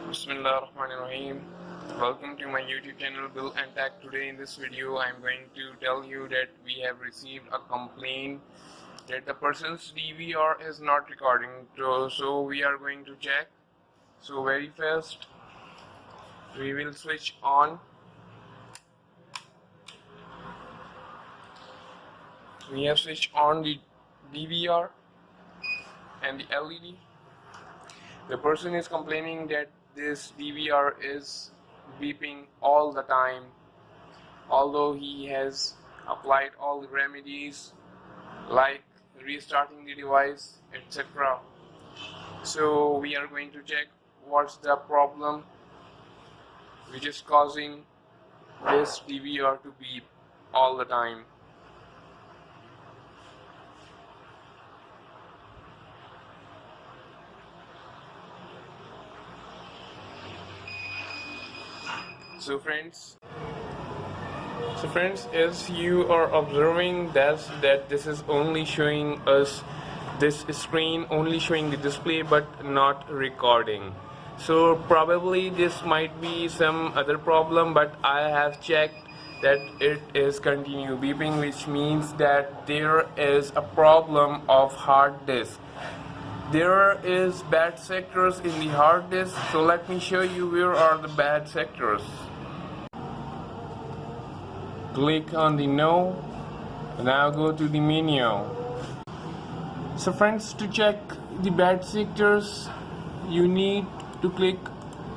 Bismillahirrahmanirrahim. Welcome to my YouTube channel Bill and Tech. Today in this video I am going to tell you that we have received a complaint that the person's DVR is not recording. So we are going to check. So very first we will switch on. We have switched on the DVR and the LED. The person is complaining that this DVR is beeping all the time, although he has applied all the remedies like restarting the device, etc. So we are going to check what's the problem which is causing this DVR to beep all the time. So friends, as you are observing that this is only showing us this screen, only showing the display but not recording. So probably this might be some other problem, but I have checked that it is continue beeping, which means that there is a problem of hard disk. There is bad sectors in the hard disk, so let me show you where are the bad sectors. Click on the no. Now go to the menu. So friends, to check the bad sectors, you need to click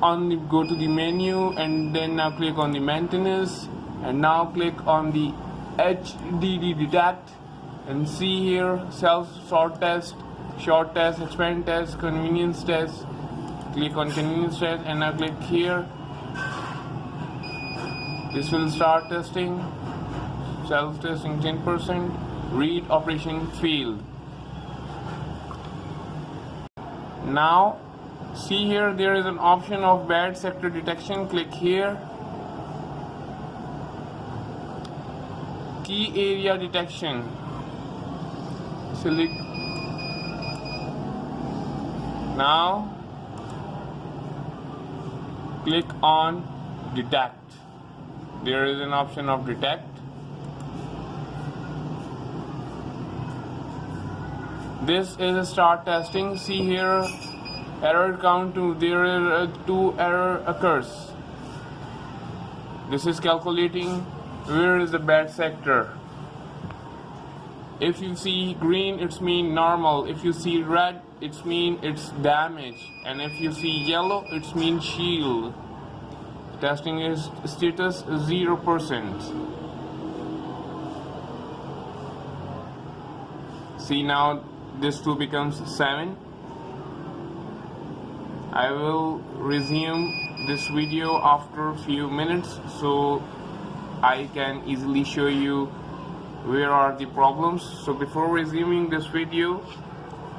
on the go to the menu and then now click on the maintenance and now click on the HDD detect and see here self short test, expand test, convenience test. Click on convenience test and now click here. This will start testing, self-testing 10%, read operation failed. Now, see here there is an option of bad sector detection, click here. Key area detection, select. Now, click on detect. There is an option of detect. This is a start testing. See here, error count 2. There are 2 error occurs. This is calculating where is the bad sector. If you see green, it's mean normal. If you see red, it's mean it's damage. And if you see yellow, it's mean shield. Testing is status 0%. See now this 2 becomes 7. I will resume this video after a few minutes so I can easily show you where are the problems. So before resuming this video,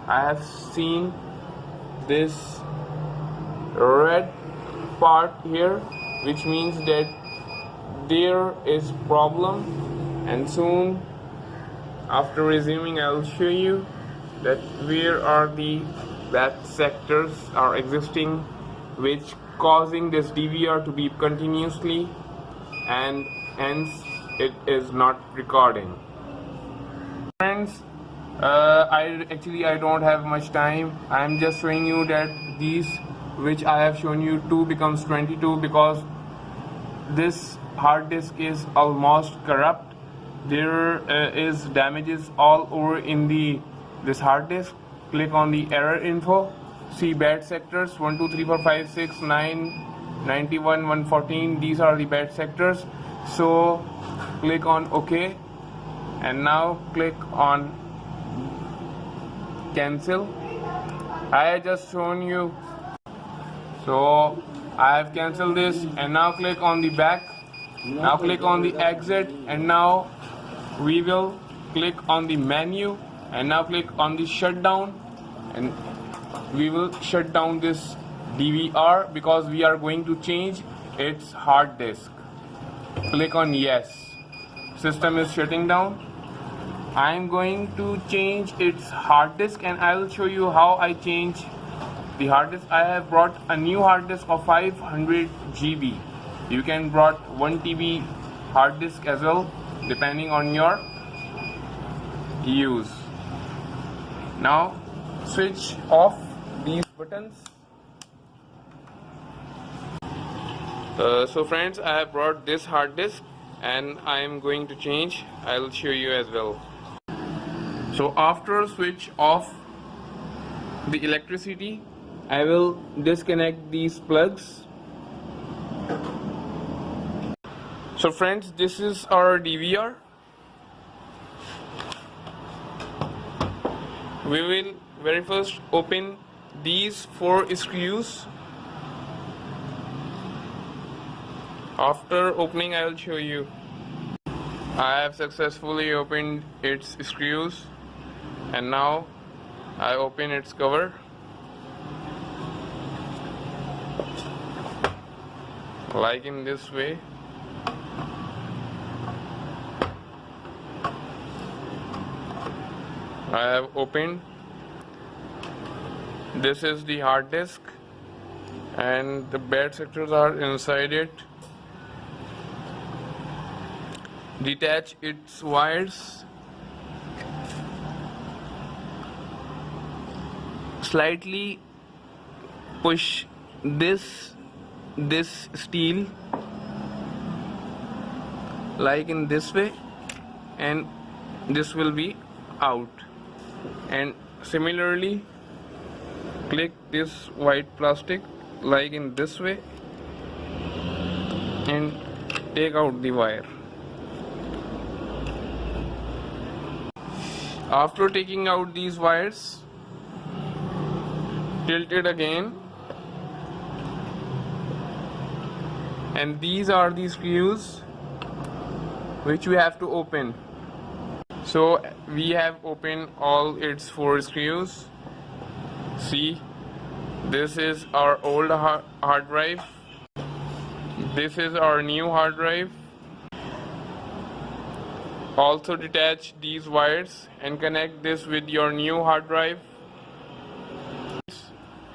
I have seen this red part here, which means that there is problem, and soon after resuming I will show you that where are the bad sectors are existing which causing this DVR to beep continuously and hence it is not recording. Friends, I don't have much time. I am just showing you that these which I have shown you 2 becomes 22 because this hard disk is almost corrupt. There is damages all over in this hard disk. Click on the error info. See bad sectors 1, 2, 3, 4, 5, 6, 9, 91, 114. These are the bad sectors. So click on OK and now click on cancel. I have just shown you. So I have cancelled this and now click on the back. Now click on the exit and now we will click on the menu and now click on the shutdown and we will shut down this DVR because we are going to change its hard disk. Click on yes. System is shutting down. I am going to change its hard disk and I will show you how I change the hard disk. I have brought a new hard disk of 500 GB. You can brought 1 TB hard disk as well, depending on your use. Now switch off these buttons. So friends, I have brought this hard disk and I am going to change. I'll show you as well. So after switch off the electricity, I will disconnect these plugs. So friends, this is our DVR. We will very first open these 4 screws. After opening, I will show you. I have successfully opened its screws and now I open its cover. Like in this way. I have opened. This is the hard disk and the bad sectors are inside it. Detach its wires. Slightly push this steel like in this way and this will be out, and similarly click this white plastic like in this way and take out the wire. After taking out these wires, tilt it again, and these are the screws which we have to open. So we have opened all its 4 screws. See, this is our old hard drive. This is our new hard drive. Also detach these wires and connect this with your new hard drive.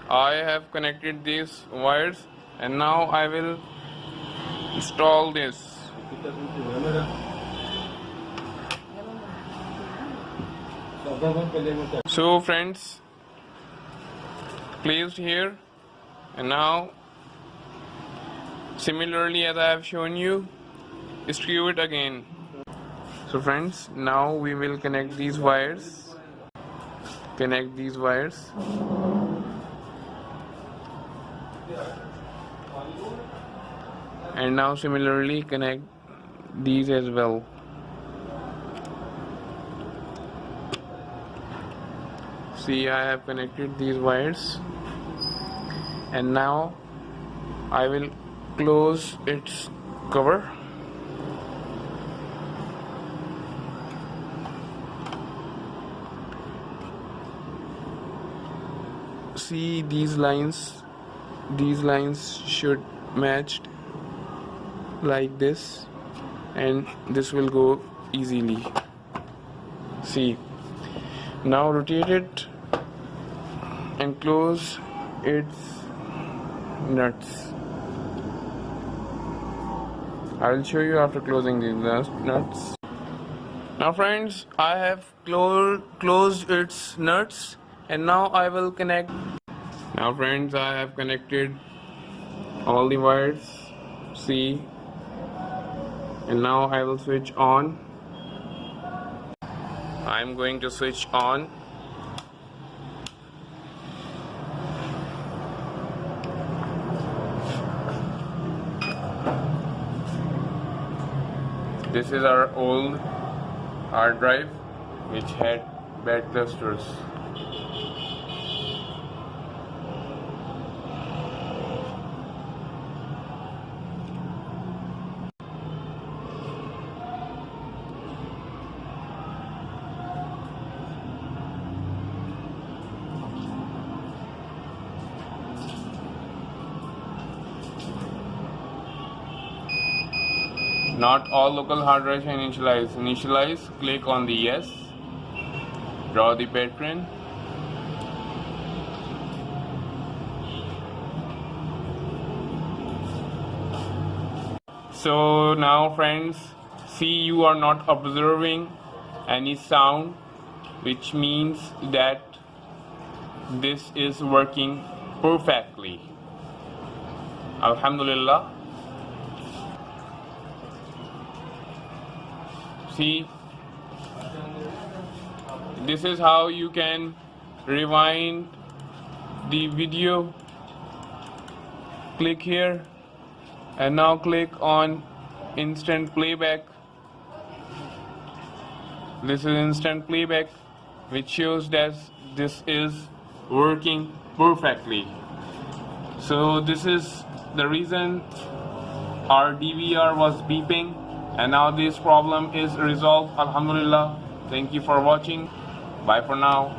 I have connected these wires and now I will install this. So friends, placed here, and now similarly as I have shown you, screw it again. So friends, now we will connect these wires. Connect these wires. And now similarly connect these as well. See, I have connected these wires, and now I will close its cover. See, these lines should match like this, and this will go easily. See, now rotate it and close its nuts. I will show you after closing these nuts. Now friends, I have closed its nuts, and now I will connect. Now friends, I have connected all the wires. See, and now I will switch on. I am going to switch on. This is our old hard drive which had bad clusters. Not all local hard drives can initialize. Initialize, click on the yes, draw the pattern, So now friends, see, you are not observing any sound, which means that this is working perfectly. Alhamdulillah. See, this is how you can rewind the video. Click here and now click on instant playback. This is instant playback, which shows that this is working perfectly. So this is the reason our DVR was beeping, and now this problem is resolved. Alhamdulillah. Thank you for watching. Bye for now.